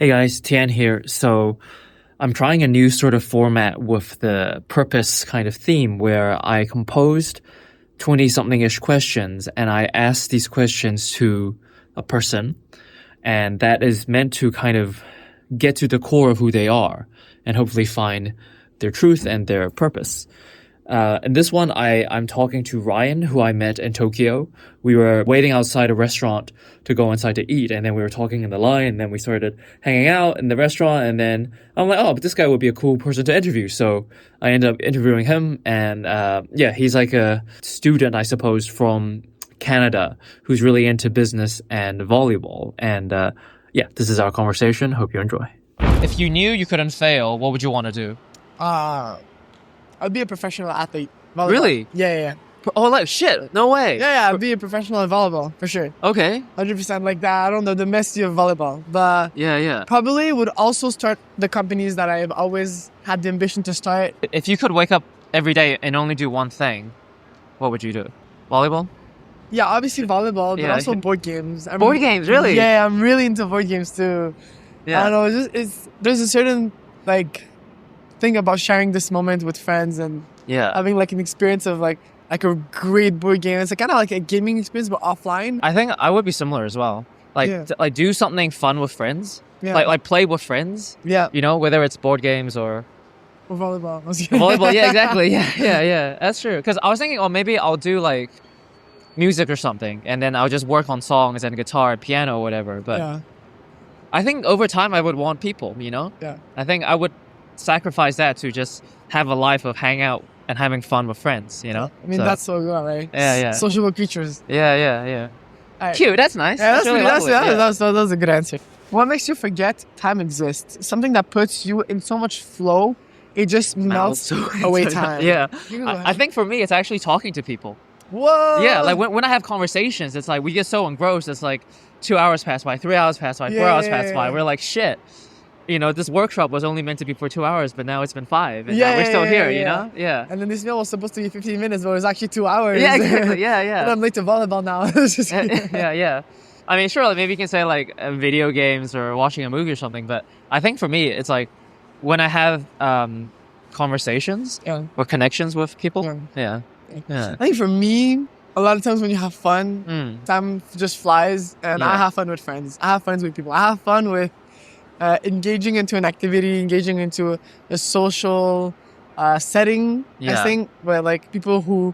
Hey guys, Tian here. So I'm trying a new sort of format with the purpose kind of theme where I composed 20-something-ish questions and I asked these questions to a person, and that is meant to kind of get to the core of who they are and hopefully find their truth and their purpose. In this one, I'm talking to Rayan, who I met in Tokyo. We were waiting outside a restaurant to go inside to eat, and then we were talking in the line, and then we started hanging out in the restaurant, and then I'm like, oh, but this guy would be a cool person to interview. So I ended up interviewing him, and he's like a student, I suppose, from Canada who's really into business and volleyball. And this is our conversation. Hope you enjoy. If you knew you couldn't fail, what would you want to do? I'd be a professional athlete. Volleyball. Really? Yeah. Oh, like shit! No way. Yeah, I'd be a professional at volleyball for sure. Okay. 100% like that. I don't know the Messi of volleyball, but Yeah. probably would also start the companies that I've always had the ambition to start. If you could wake up every day and only do one thing, what would you do? Volleyball? Yeah, obviously volleyball, but Yeah. also board games. Board games, really? Yeah, I'm really into board games too. Yeah. I don't know. There's a certain thing about sharing this moment with friends and Yeah. having an experience of like a great board game. It's kind of like a gaming experience but offline. I think I would be similar as well. Yeah. Do something fun with friends. Yeah. Like play with friends. Yeah. You know, whether it's board games or Or volleyball. volleyball. Yeah, exactly. Yeah. That's true. Because I was thinking, maybe I'll do like music or something, and then I'll just work on songs and guitar, piano, or whatever. But Yeah. I think over time I would want people. You know. Yeah. I think I would sacrifice that to just have a life of hang out and having fun with friends. You know. I mean, So, that's so good, right? Yeah. Sociable creatures. Yeah. All right. Cute. That's nice. Yeah, that's really lovely, yeah. that's a good answer. What makes you forget time exists? Something that puts you in so much flow, it just melts away time. Yeah. You can go ahead. I think for me, it's actually talking to people. Whoa! Yeah, like when I have conversations, it's like we get so engrossed. It's like 2 hours pass by, 3 hours pass by, 4 hours pass by. We're like, shit. You know, this workshop was only meant to be for 2 hours, but now it's been 5. And now we're still here, you know? Yeah. And then this meal was supposed to be 15 minutes, but it was actually 2 hours. Yeah, exactly. Yeah. And I'm late to volleyball now. It's just- Yeah. I mean, sure, maybe you can say like video games or watching a movie or something, but I think for me, it's like when I have conversations Yeah. or connections with people. Yeah. Yeah. I think for me, a lot of times when you have fun, time just flies, and Yeah. I have fun with friends. I have fun with people. I have fun with engaging into an activity, engaging into a social setting. Yeah. I think where people who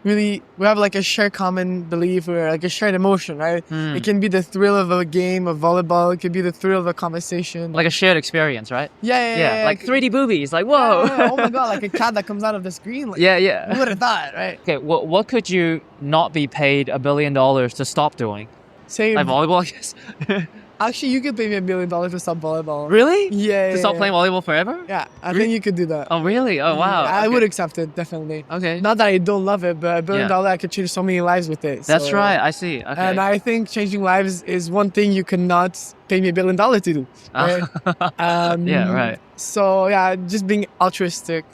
we have a shared common belief or a shared emotion, right? It can be the thrill of a game of volleyball. It could be the thrill of a conversation. Like a shared experience, right? Yeah. Like 3D boobies, like whoa. Yeah, oh my god, like a cat that comes out of the screen. Like, Yeah. who would have thought, right? Okay, what could you not be paid $1 billion to stop doing? Same. Like volleyball, I guess. Actually, you could pay me $1 billion to stop volleyball. Really? Yeah. To stop playing volleyball forever? Yeah, I think you could do that. Oh, really? Oh, wow. I Okay. would accept it, definitely. Okay. Not that I don't love it, but $1 billion, Yeah. I could change so many lives with it. That's so- right. I see. Okay. And I think changing lives is one thing you cannot pay me $1 billion to do. Right? Yeah, right. So, yeah, just being altruistic,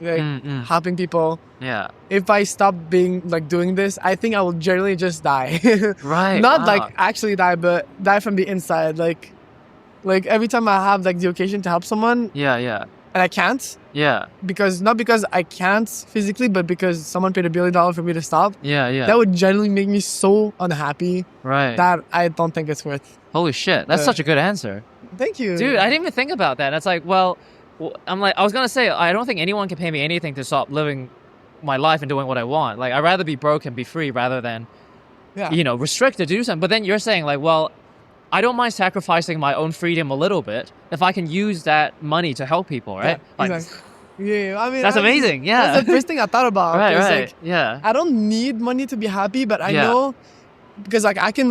helping people. Yeah. If I stop being doing this, I think I will generally just die. Right. Not wow. actually die, but die from the inside. Like every time I have the occasion to help someone Yeah. and I can't, Yeah. not because I can't physically, but because someone paid $1 billion for me to stop, Yeah. that would generally make me so unhappy Right. that I don't think it's worth. Holy shit. That's Yeah. such a good answer. Thank you. Dude, I didn't even think about that. It's like, well, I was going to say, I don't think anyone can pay me anything to stop living my life and doing what I want. Like, I'd rather be broke and be free rather than, Yeah. restricted to do something. But then you're saying like, well, I don't mind sacrificing my own freedom a little bit if I can use that money to help people, right? Yeah, Like, exactly. Yeah, I mean that's amazing. Yeah. That's the first thing I thought about. Right. 'cause, Yeah. I don't need money to be happy, but I Yeah. know because I can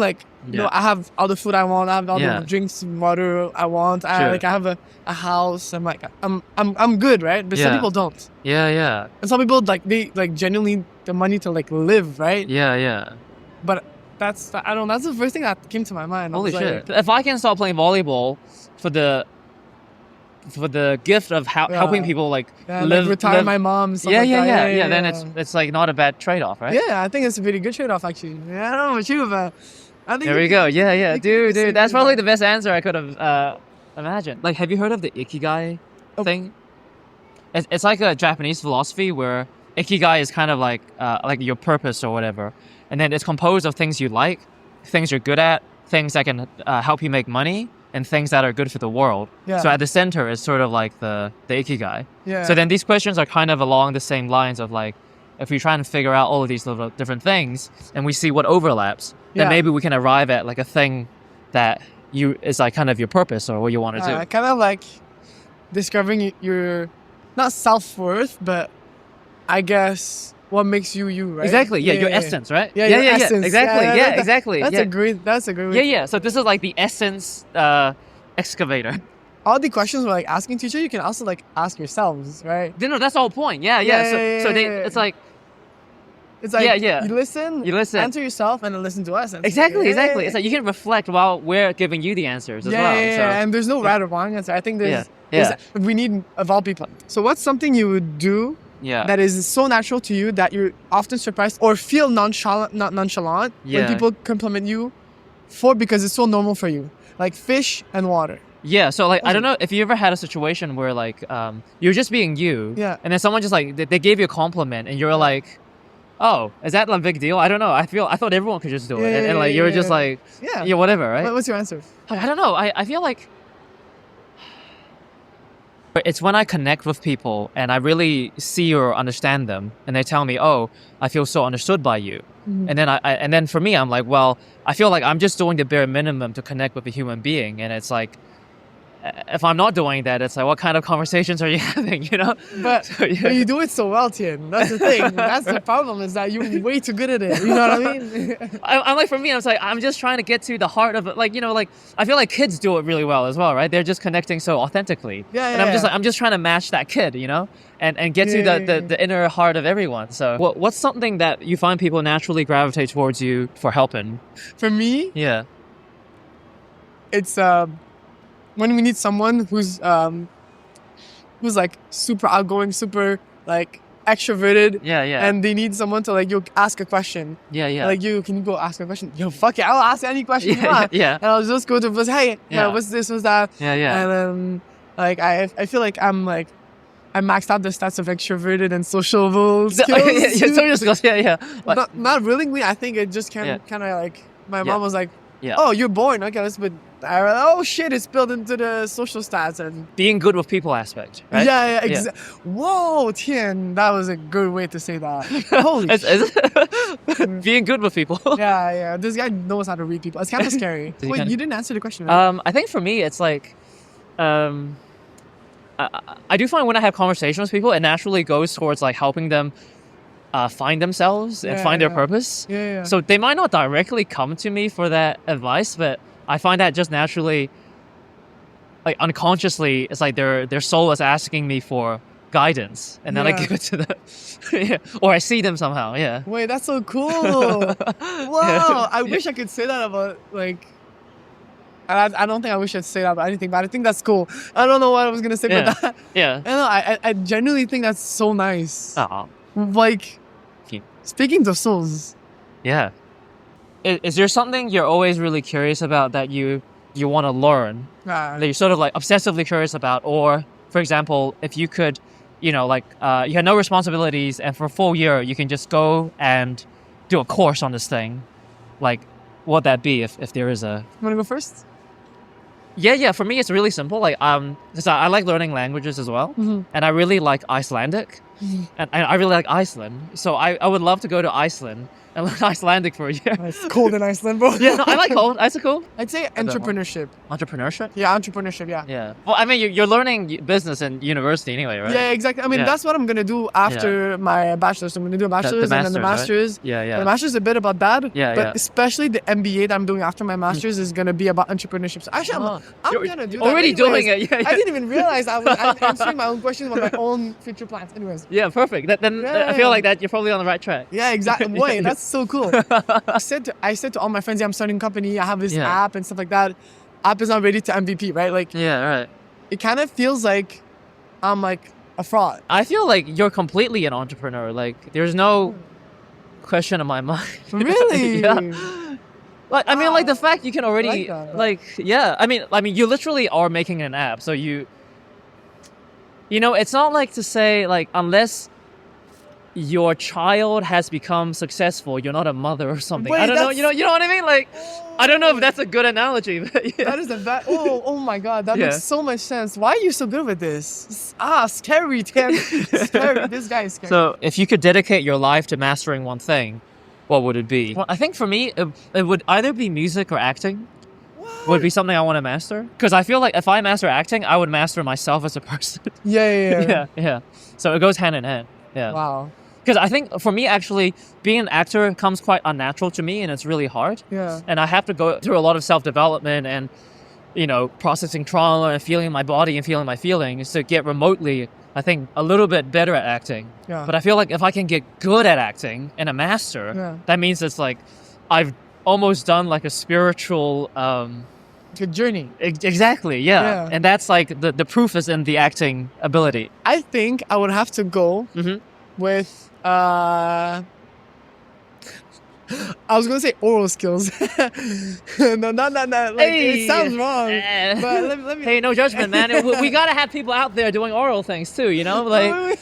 Yeah. I have all the food I want, I have all Yeah. the drinks, water I want. Sure. I have a house. I'm good, right? But some Yeah. people don't. Yeah. And some people they genuinely need the money to live, right? Yeah. But that's that's the first thing that came to my mind. I Holy was shit. If I can stop playing volleyball for the gift of helping people live retire my mom. Stuff yeah, like that. yeah. Then it's like not a bad trade-off, right? Yeah, I think it's a pretty good trade-off actually. Yeah, I don't know about you, but I think There we go. Yeah. you can Dude, that's do probably that. the best answer I could have Imagine. Like, have you heard of the Ikigai Oh. thing? It's like a Japanese philosophy where Ikigai is kind of like your purpose or whatever. And then it's composed of things you like, things you're good at, things that can help you make money, and things that are good for the world. Yeah. So at the center is sort of like the Ikigai. Yeah. So then these questions are kind of along the same lines of like, if we try and figure out all of these little different things and we see what overlaps, then Yeah. maybe we can arrive at like a thing that is like kind of your purpose or what you want to do. Kind of like discovering your, not self-worth, but I guess what makes you you, right? Exactly. Yeah, your essence, right? Yeah, your essence. Exactly. Yeah, Yeah, that- exactly. That's yeah. a great way. Yeah, yeah. So this is like the essence excavator. All the questions we're like asking teacher, you can also like ask yourselves, right? No, that's the whole point. Yeah. So it's like It's like Yeah. you listen, answer yourself, and then listen to us. exactly. It's like you can reflect while we're giving you the answers as well. So, and there's no right or wrong answer. I think Yeah. we need evolve people. So what's something you would do yeah. that is so natural to you that you're often surprised or feel nonchalant Yeah. when people compliment you for because it's so normal for you, like fish and water. Yeah, so like I don't know if you ever had a situation where like you're just being you, Yeah. and then someone just like they gave you a compliment, and you're like, oh, is that a big deal? I don't know. I thought everyone could just do it, and like you're just like, Yeah. whatever, right? What's your answer? I don't know. I feel like it's when I connect with people and I really see or understand them, and they tell me, oh, I feel so understood by you. Mhm. And then for me, I'm like, well, I feel like I'm just doing the bare minimum to connect with a human being, and it's like, if I'm not doing that, it's like, what kind of conversations are you having, you know? But, So, yeah. but you do it so well, Tien. That's the thing. That's the problem is that you're way too good at it. You know what I mean? I'm like, for me, I was like, I'm just trying to get to the heart of it. Like, you know, like, I feel like kids do it really well as well, right? They're just connecting so authentically. Yeah, And I'm just yeah. like, I'm just trying to match that kid, you know? And get to the inner heart of everyone. So what's something that you find people naturally gravitate towards you for helping? For me, Yeah. it's when we need someone who's like super outgoing, super like extroverted, Yeah, yeah. and they need someone to like you ask a question. yeah, yeah. Like can you go ask a question? Yo, fuck it, I'll ask any question you want. yeah. And I'll just go to hey, Yeah. what's this, what's that? Yeah, yeah. And then like I feel like I maxed out the stats of extroverted and sociable skills. yeah. Like, Not willingly. I think it just kind of like my mom was like, Yeah. "Oh, you're born. Okay, let's put." Oh shit! It's built into the social stats and being good with people aspect, right? yeah. Whoa, Tien, that was a good way to say that. Holy shit. Being good with people. Yeah. This guy knows how to read people. It's kind of scary. He Wait, kinda- you didn't answer the question. Right? I think for me, it's like, I do find when I have conversations with people, it naturally goes towards like helping them find themselves and find their purpose. Yeah. So they might not directly come to me for that advice, but I find that just naturally, like unconsciously, it's like their soul is asking me for guidance, and then I give it to them, or I see them somehow. Yeah. Wait, that's so cool. Wow, I wish I could say that about like. I don't think I wish I'd say that about anything, but I think that's cool. I don't know what I was gonna say about that. Yeah. I genuinely think that's so nice. Oh. Like, Cute. speaking to souls. Yeah. Is there something you're always really curious about that you want to learn, that you're sort of like obsessively curious about? Or, for example, if you could, you know, like you had no responsibilities and for a full year you can just go and do a course on this thing, like what'd that be if there is a... You wanna go first? Yeah. For me, it's really simple. Like, 'cause I like learning languages as well, and I really like Icelandic, and I really like Iceland. So I would love to go to Iceland and learn Icelandic for a year. It's cold in Iceland, bro. Yeah, no, I like cold. Iceland cool. I'd say don't know. entrepreneurship. Entrepreneurship. Yeah, entrepreneurship. Yeah. Yeah. Well, I mean, you're learning business in university anyway, right? Yeah, exactly. I mean, Yeah. that's what I'm gonna do after my bachelor's. So I'm gonna do a bachelor's and then the master's. Right? Yeah. The master's is a bit about that. Yeah, But yeah. especially the MBA that I'm doing after my master's is gonna be about entrepreneurship. So actually, I'm You're gonna do that. already anyways. doing it. Yeah. I didn't even realize I'm answering my own questions about my own future plans. Anyways. Yeah, perfect. Then I feel like that you're probably on the right track. Yeah, exactly. Wait, that's so cool. I said to all my friends, yeah, I'm starting a company. I have this app and stuff like that. App is not ready to MVP, right? Like, Yeah, right. it kind of feels like I'm like a fraud. I feel like you're completely an entrepreneur. Like, there's no question in my mind. Really? Yeah. Like, I mean, like the fact you can already, that. like, yeah. I mean, you literally are making an app, so you know, it's not like to say like unless your child has become successful, you're not a mother or something. Wait, I don't know. You know what I mean? Like, I don't know if that's a good analogy. But yeah. That is the best. Oh my God, that Yeah. makes so much sense. Why are you so good with this? Scary, Tim. Scary. This guy is scary. So, if you could dedicate your life to mastering one thing, what would it be? Well, I think for me, it would either be music or acting. Would be something I want to master. Because I feel like if I master acting, I would master myself as a person. Yeah. So it goes hand in hand. Yeah. Wow. Because I think for me, actually, being an actor comes quite unnatural to me, and it's really hard. Yeah. And I have to go through a lot of self-development and, you know, processing trauma and feeling my body and feeling my feelings to get remotely, I think, a little bit better at acting. Yeah. But I feel like if I can get good at acting and a master, that means it's like I've almost done like a spiritual... Good journey. Exactly, yeah. And that's like the proof is in the acting ability. I think I would have to go with I was gonna say oral skills. No, not like Hey. it sounds wrong. But let me Hey, no judgment, man. We gotta have people out there doing oral things too, you know? Like,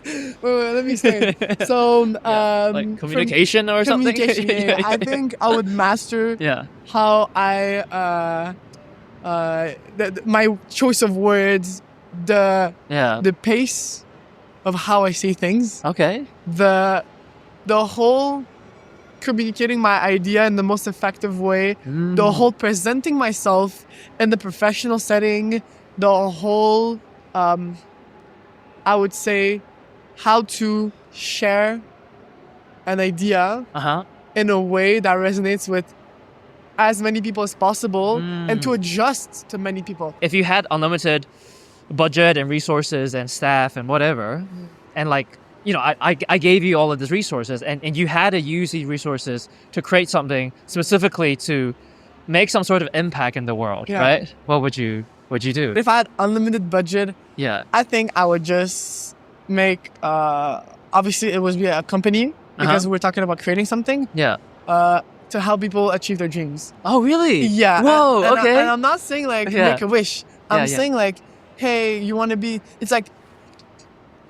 wait, let me say. So like communication or something. Communication, yeah. I think I would master how I my choice of words, the pace of how I say things. Okay. The whole communicating my idea in the most effective way, the whole presenting myself in the professional setting, the whole I would say how to share an idea in a way that resonates with as many people as possible and to adjust to many people. If you had unlimited budget and resources and staff and whatever, and like, you know, I gave you all of these resources and you had to use these resources to create something specifically to make some sort of impact in the world, right? What would you do? If I had unlimited budget, I think I would just make, obviously it would be a company because we're talking about creating something. To help people achieve their dreams. Oh, really? Yeah. Whoa, okay. And I'm not saying like make a wish. I'm saying like, hey, you want to be, it's like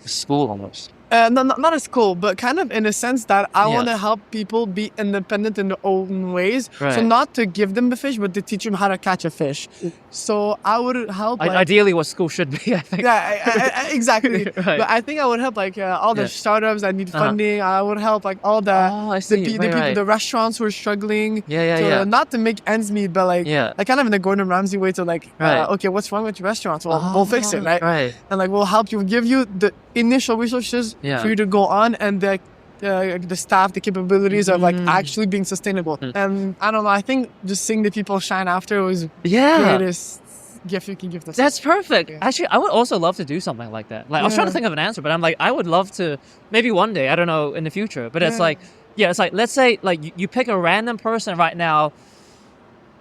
school almost. Not a school, but kind of in a sense that I want to help people be independent in their own ways. Right. So not to give them the fish, but to teach them how to catch a fish. So I would help. Like, ideally, what school should be, I think. Yeah, exactly. Right. But I think I would help like all the startups that need funding. I would help like all the people, the restaurants who are struggling. Not to make ends meet, but like kind of in the Gordon Ramsay way to like, okay, what's wrong with your restaurants? Well, we'll fix it, right? And like we'll help you, give you the initial resources for you to go on and the staff, the capabilities of like actually being sustainable. And I don't know, I think just seeing the people shine after was the greatest gift you can give to someone. That's perfect. Actually, I would also love to do something like that. Like I was trying to think of an answer, but I'm like, I would love to maybe one day, I don't know, in the future. But it's like, it's like, let's say like you pick a random person right now,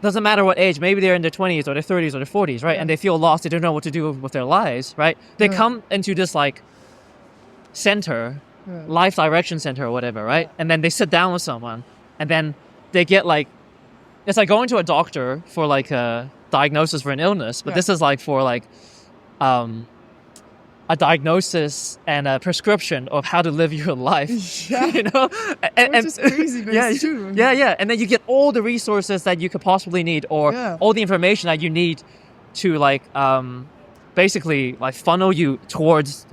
doesn't matter what age, maybe they're in their 20s or their 30s or their 40s, right? And they feel lost, they don't know what to do with their lives, right? They come into this like center, life direction center or whatever, right? And then they sit down with someone and then they get like, it's like going to a doctor for like a diagnosis for an illness, but this is like for like a diagnosis and a prescription of how to live your life. You know? Which is crazy, but it's true. Yeah. And then you get all the resources that you could possibly need or all the information that you need to like basically like funnel you towards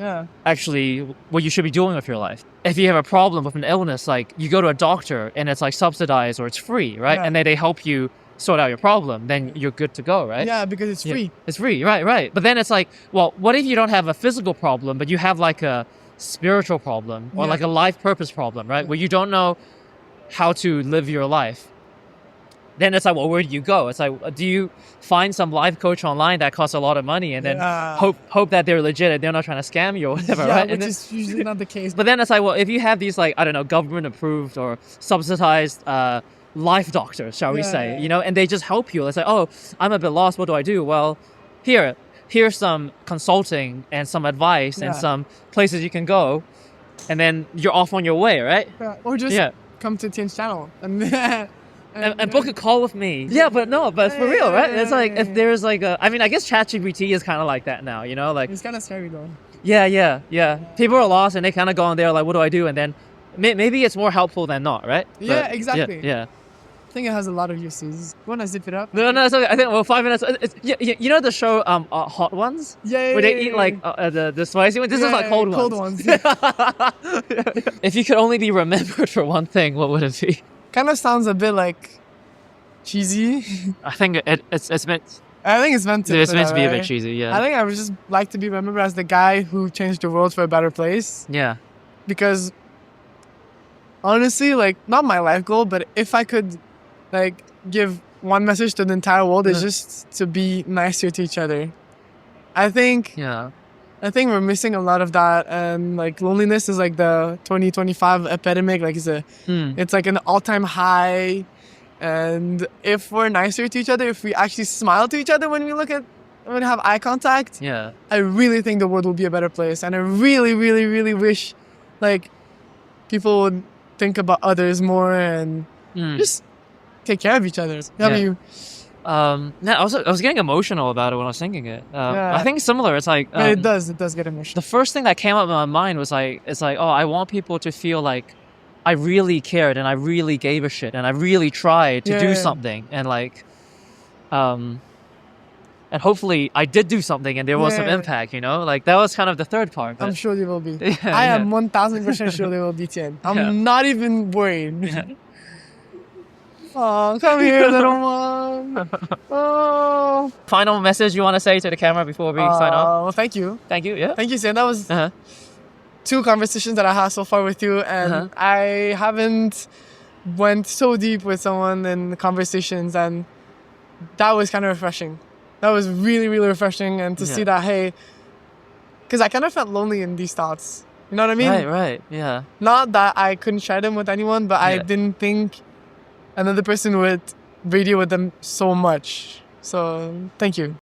actually what you should be doing with your life. If you have a problem with an illness, like you go to a doctor and it's like subsidized or it's free, right? And then they help you sort out your problem, then you're good to go, right? Yeah, because it's free. It's free, right. But then it's like, well, what if you don't have a physical problem, but you have like a spiritual problem or like a life purpose problem, right? Where you don't know how to live your life. Then it's like, well, where do you go? It's like, do you find some life coach online that costs a lot of money and then hope that they're legit and they're not trying to scam you or whatever, right? Which is usually not the case. But then it's like, well, if you have these like, I don't know, government approved or subsidized life doctors, shall we say, you know, and they just help you. It's like, oh, I'm a bit lost. What do I do? Well, here's some consulting and some advice and some places you can go. And then you're off on your way, right? Or just come to Tian's channel and book a call with me. Yeah, but for real, right? It's like if there's like I mean, I guess ChatGPT is kind of like that now, you know, like it's kind of scary though. Yeah. People are lost and they kind of go on there like, what do I do? And then maybe it's more helpful than not, right? Yeah, exactly. Yeah. I think it has a lot of uses. You want to zip it up? No, it's okay. I think 5 minutes. You know the show Hot Ones? Yeah. Where they eat like the spicy ones. This is like cold ones. If you could only be remembered for one thing, what would it be? Kind of sounds a bit like cheesy. I think it's meant. I think it's meant to. It's meant to be a bit cheesy. Yeah. I think I would just like to be remembered as the guy who changed the world for a better place. Yeah. Because honestly, like, not my life goal, but if I could like give one message to the entire world, is just to be nicer to each other. I think we're missing a lot of that, and like loneliness is like the 2025 epidemic. Like it's like an all-time high. And if we're nicer to each other, if we actually smile to each other when we have eye contact, I really think the world will be a better place. And I really, really, really wish like people would think about others more and just take care of each other. How about you? I was getting emotional about it when I was thinking it. I think similar. It's like it does get emotional. The first thing that came up in my mind was like, it's like, oh, I want people to feel like I really cared and I really gave a shit and I really tried to do something, and like and hopefully I did do something and there was some impact, you know? Like that was kind of the third part. I'm sure there will be. I am 1000% sure there will be, Tien. I'm not even worried. Oh, come here, little one. Oh. Final message you want to say to the camera before we sign off? Well, thank you. Thank you, yeah. Thank you, Tien. That was 2 conversations that I had so far with you, and I haven't went so deep with someone in the conversations, and that was kind of refreshing. That was really, really refreshing, and to see that, hey, because I kind of felt lonely in these thoughts. You know what I mean? Right, yeah. Not that I couldn't share them with anyone, but I didn't think another person would radio with them so much. So, thank you.